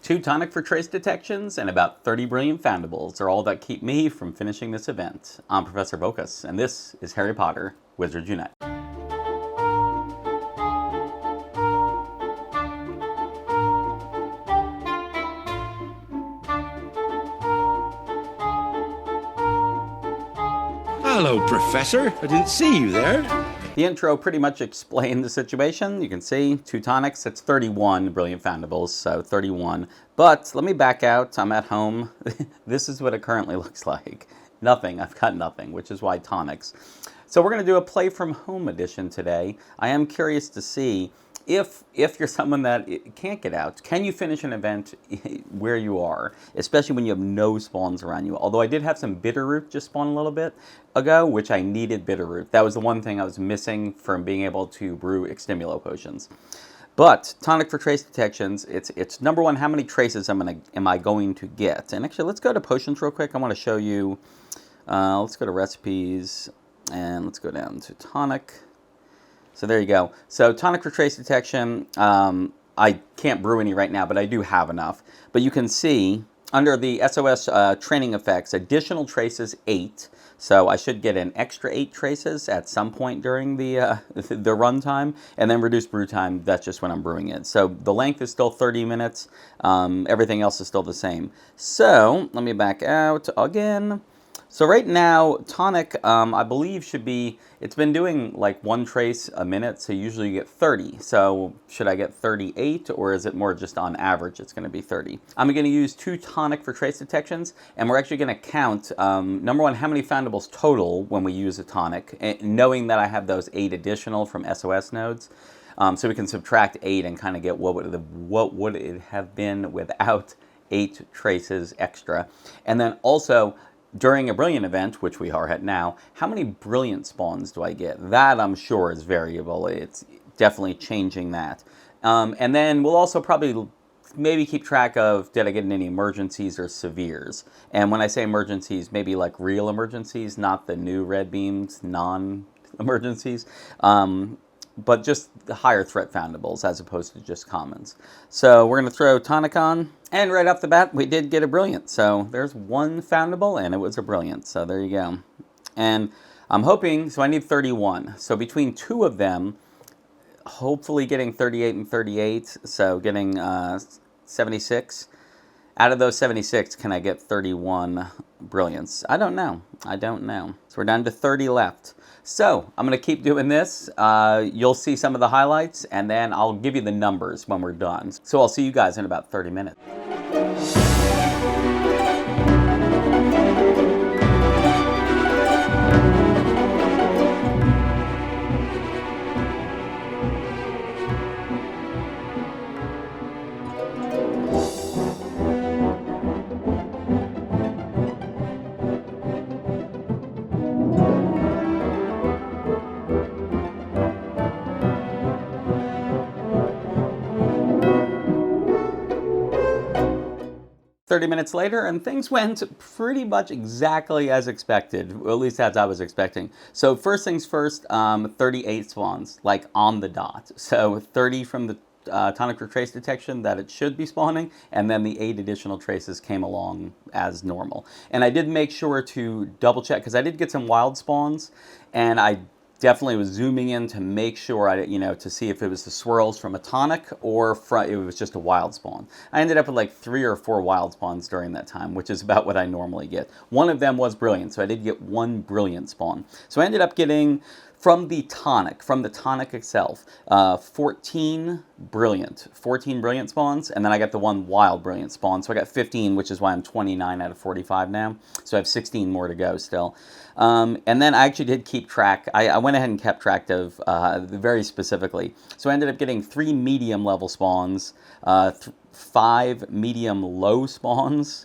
2 tonic for trace detections and about 30 brilliant foundables are all that keep me from finishing this event. I'm Professor Vocus, and this is Harry Potter Wizards Unite. Hello, Professor. I didn't see you there. The intro pretty much explained the situation. You can see 2 tonics, that's 31 brilliant foundables, so 31. But let me back out. I'm at home. This is what it currently looks like. Nothing. I've got nothing, which is why tonics. So we're going to do a play from home edition today. I am curious to see if you're someone that can't get out, can you finish an event where you are, especially when you have no spawns around you? Although I did have some Bitterroot just spawn a little bit ago, which I needed Bitterroot. That was the one thing I was missing from being able to brew Extimulo potions. But tonic for trace detections, it's number one, how many traces am I going to get? And actually, let's go to potions real quick. I want to show you, let's go to recipes, and let's go down to tonic. So there you go. So tonic for trace detection, I can't brew any right now, but I do have enough. But you can see under the SOS training effects, additional traces 8. So I should get an extra 8 traces at some point during the run time, and then reduced brew time, that's just when I'm brewing it. So the length is still 30 minutes. Everything else is still the same. So let me back out again. So right now, tonic, I believe should be, it's been doing like 1 trace a minute, so usually you get 30. So should I get 38, or is it more just on average it's going to be 30? I'm going to use 2 tonic for trace detections, and we're actually going to count, number one, how many foundables total when we use a tonic, knowing that I have those 8 additional from SOS nodes. So we can subtract 8 and kind of get what would it have been without 8 traces extra. And then also, during a brilliant event, which we are at now, how many brilliant spawns do I get? That, I'm sure, is variable. It's definitely changing that. And then we'll also probably maybe keep track of, did I get any emergencies or severes? And when I say emergencies, maybe like real emergencies, not the new red beams, non-emergencies. But just the higher threat foundables as opposed to just commons. So we're going to throw tonic on, and right off the bat we did get a brilliant. So there's 1 foundable and it was a brilliant. So there you go. And I'm hoping, so I need 31. So between 2 of them, hopefully getting 38 and 38, so getting 76. Out of those 76, can I get 31 brilliants? I don't know. I don't know. So we're down to 30 left. So I'm going to keep doing this. You'll see some of the highlights, and then I'll give you the numbers when we're done. So I'll see you guys in about 30 minutes. 30 minutes later, and things went pretty much exactly as expected, or at least as I was expecting. So first things first, 38 spawns, like on the dot. So 30 from the tonic for trace detection that it should be spawning, and then the 8 additional traces came along as normal. And I did make sure to double check, because I did get some wild spawns, and I definitely was zooming in to make sure, to see if it was the swirls from a tonic or it was just a wild spawn. I ended up with like 3 or 4 wild spawns during that time, which is about what I normally get. One of them was brilliant, so I did get 1 brilliant spawn. So I ended up getting, from the tonic itself, 14 brilliant spawns, and then I got the 1 wild brilliant spawn, so I got 15, which is why I'm 29 out of 45 now, so I have 16 more to go still. And then I actually did keep track. I went ahead and kept track of very specifically. So I ended up getting 3 medium level spawns, 5 medium low spawns,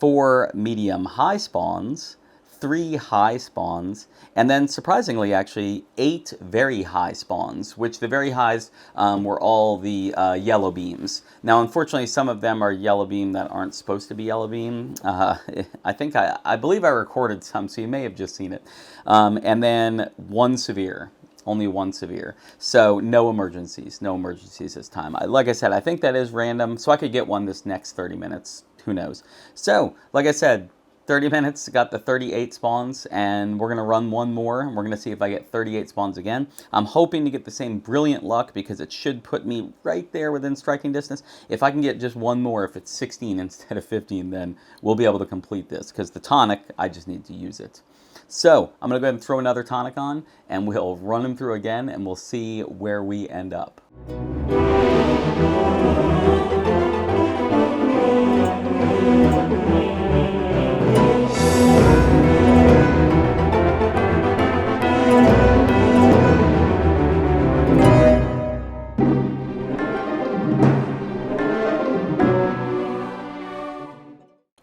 4 medium high spawns, 3 high spawns, and then surprisingly actually 8 very high spawns, which the very highs were all the yellow beams. Now unfortunately some of them are yellow beam that aren't supposed to be yellow beam. I believe I recorded some, so you may have just seen it. And then 1 severe. only one severe. So no emergencies this time. Like I said, I think that is random, so I could get one this next 30 minutes. Who knows? So, like I said, 30 minutes, got the 38 spawns, and we're going to run one more, and we're going to see if I get 38 spawns again. I'm hoping to get the same brilliant luck, because it should put me right there within striking distance. If I can get just one more, if it's 16 instead of 15, then we'll be able to complete this, because the tonic, I just need to use it. So, I'm going to go ahead and throw another tonic on, and we'll run them through again, and we'll see where we end up.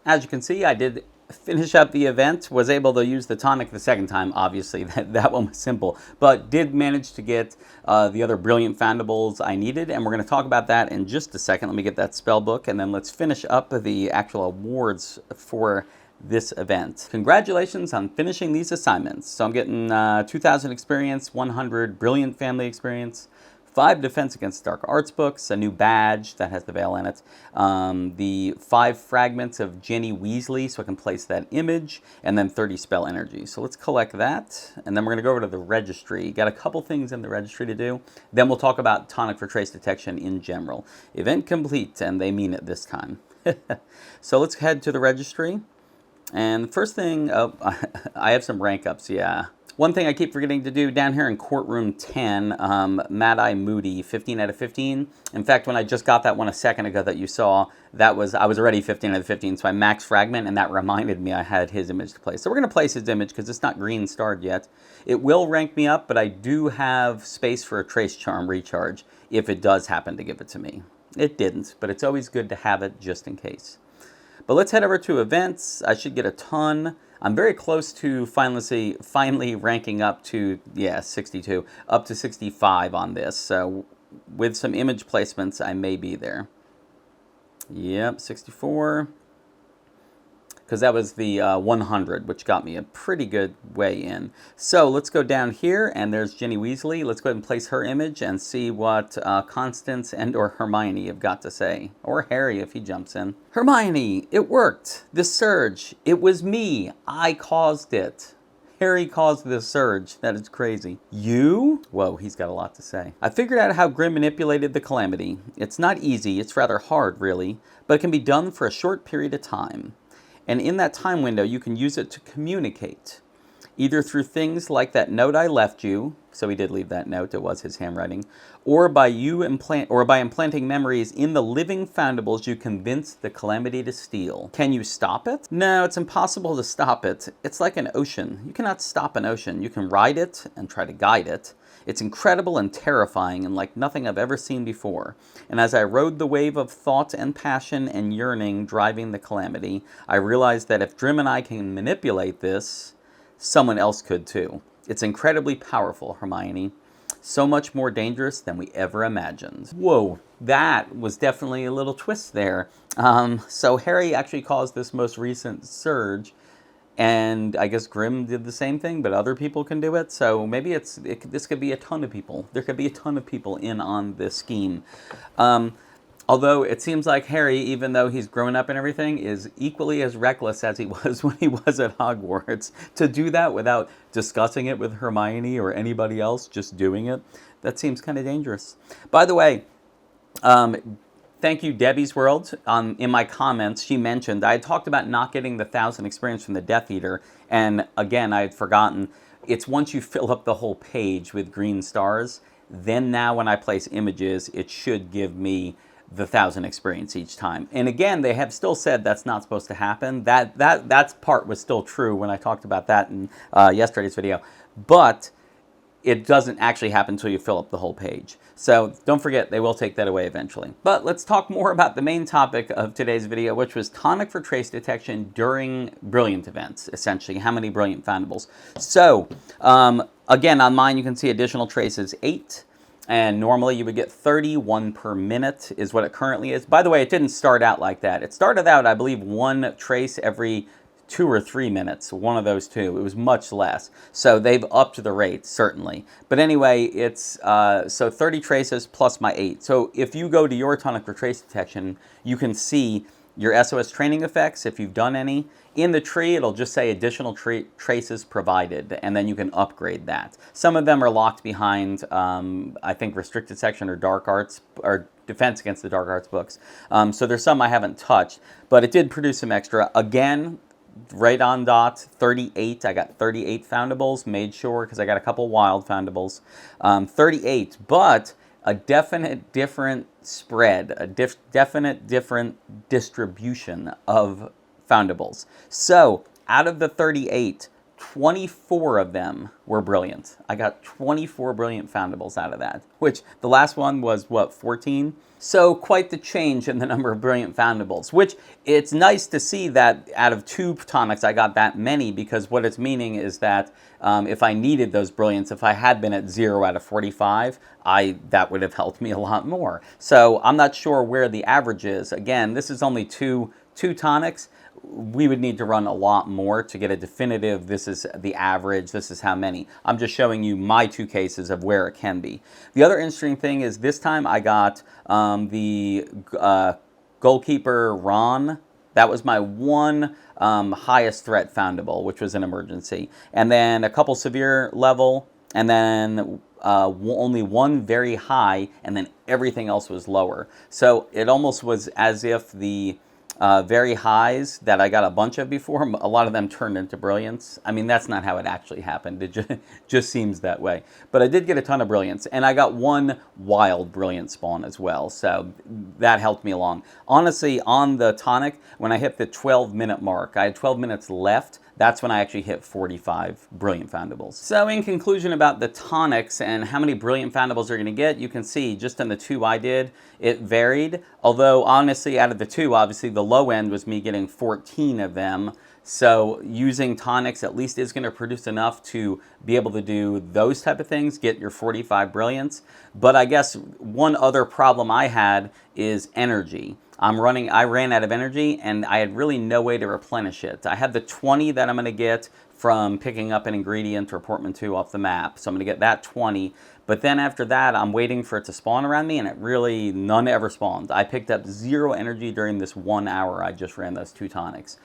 As you can see, I did finish up the event, was able to use the tonic the second time, obviously, that one was simple, but did manage to get the other brilliant foundables I needed, and we're going to talk about that in just a second. Let me get that spell book, and then let's finish up the actual awards for this event. Congratulations on finishing these assignments. So I'm getting 2,000 experience, 100 brilliant family experience, 5 Defense Against Dark Arts books, a new badge that has the veil in it, the 5 fragments of Ginny Weasley so I can place that image, and then 30 spell energy. So let's collect that, and then we're going to go over to the registry. Got a couple things in the registry to do. Then we'll talk about tonic for trace detection in general. Event complete, and they mean it this time. So let's head to the registry. And the first thing, I have some rank ups, yeah. One thing I keep forgetting to do down here in courtroom 10, Mad Eye Moody, 15 out of 15. In fact, when I just got that one a second ago that you saw, I was already 15 out of 15, so I maxed fragment, and that reminded me I had his image to place. So we're going to place his image because it's not green starred yet. It will rank me up, but I do have space for a Trace Charm recharge if it does happen to give it to me. It didn't, but it's always good to have it just in case. But let's head over to events. I should get a ton. I'm very close to finally ranking up to, 62, up to 65 on this. So with some image placements, I may be there. Yep, 64. Because that was the 100, which got me a pretty good way in. So let's go down here, and there's Ginny Weasley. Let's go ahead and place her image and see what Constance and or Hermione have got to say. Or Harry, if he jumps in. Hermione, it worked. The surge. It was me. I caused it. Harry caused this surge. That is crazy. You? Whoa, he's got a lot to say. I figured out how Grim manipulated the calamity. It's not easy. It's rather hard, really. But it can be done for a short period of time. And in that time window, you can use it to communicate, either through things like that note I left you, so he did leave that note, it was his handwriting, or by implanting memories in the living foundables you convinced the calamity to steal. Can you stop it? No, it's impossible to stop it. It's like an ocean. You cannot stop an ocean. You can ride it and try to guide it. It's incredible and terrifying and like nothing I've ever seen before. And as I rode the wave of thought and passion and yearning driving the calamity, I realized that if Grim and I can manipulate this, someone else could too. It's incredibly powerful, Hermione. So much more dangerous than we ever imagined. Whoa, that was definitely a little twist there. So Harry actually caused this most recent surge, and I guess Grim did the same thing, but other people can do it. So maybe this could be a ton of people. There could be a ton of people in on this scheme. Although it seems like Harry, even though he's grown up and everything, is equally as reckless as he was when he was at Hogwarts. To do that without discussing it with Hermione or anybody else, just doing it, that seems kind of dangerous. By the way, thank you, Debbie's World. In my comments, she mentioned I had talked about not getting the 1,000 experience from the Death Eater, and again, I had forgotten. It's once you fill up the whole page with green stars, then now when I place images, it should give me the 1,000 experience each time. And again, they have still said that's not supposed to happen. That part was still true when I talked about that in yesterday's video, but it doesn't actually happen until you fill up the whole page. So don't forget, they will take that away eventually. But let's talk more about the main topic of today's video, which was tonic for trace detection during brilliant events, essentially. How many brilliant foundables? So, again, on mine, you can see additional traces, 8. And normally you would get 31 per minute is what it currently is. By the way, it didn't start out like that. It started out, I believe, 1 trace every 2 or 3 minutes, one of those two. It was much less. So they've upped the rate, certainly. But anyway, it's so 30 traces plus my 8. So if you go to your Tonic for trace detection, you can see your SOS training effects, if you've done any. In the tree, it'll just say additional traces provided, and then you can upgrade that. Some of them are locked behind, I think, restricted section or dark arts, or defense against the dark arts books. So there's some I haven't touched, but it did produce some extra. Again, right on dot, 38. I got 38 foundables, made sure, because I got a couple wild foundables. 38, but a definite different spread, a definite different distribution of foundables. So out of the 38, 24 of them were brilliant. I got 24 brilliant foundables out of that, which the last one was, what, 14? So quite the change in the number of brilliant foundables, which it's nice to see that out of 2 tonics I got that many, because what it's meaning is that if I needed those brilliants, if I had been at 0 out of 45, that would have helped me a lot more. So I'm not sure where the average is. Again, this is only two tonics. We would need to run a lot more to get a definitive, this is the average, this is how many. I'm just showing you my 2 cases of where it can be. The other interesting thing is this time I got the goalkeeper Ron. That was my one highest threat foundable, which was an emergency. And then a couple severe level, and then only one very high, and then everything else was lower. So it almost was as if the very highs that I got a bunch of before, a lot of them turned into brilliance. I mean, that's not how it actually happened. It just seems that way. But I did get a ton of brilliance, and I got one wild brilliant spawn as well, so that helped me along. Honestly, on the tonic, when I hit the 12-minute mark, I had 12 minutes left. That's when I actually hit 45 brilliant foundables. So in conclusion about the tonics and how many brilliant foundables you're going to get, you can see just in the 2 I did, it varied. Although honestly, out of the 2, obviously the low end was me getting 14 of them. So using tonics at least is going to produce enough to be able to do those type of things, get your 45 brilliance. But I guess one other problem I had is energy. I ran out of energy, and I had really no way to replenish it. I had the 20 that I'm going to get from picking up an ingredient or Portman 2 off the map. So I'm going to get that 20. But then after that, I'm waiting for it to spawn around me, and none ever spawned. I picked up 0 energy during this 1 hour I just ran those 2 tonics.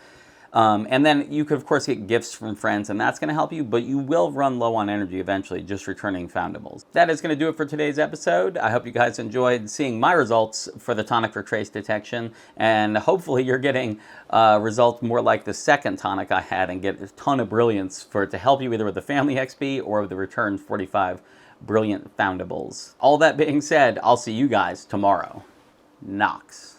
And then you could, of course, get gifts from friends, and that's going to help you, but you will run low on energy eventually, just returning foundables. That is going to do it for today's episode. I hope you guys enjoyed seeing my results for the tonic for trace detection, and hopefully you're getting results more like the second tonic I had and get a ton of brilliance for it to help you either with the family XP or with the return 45 brilliant foundables. All that being said, I'll see you guys tomorrow. Nox.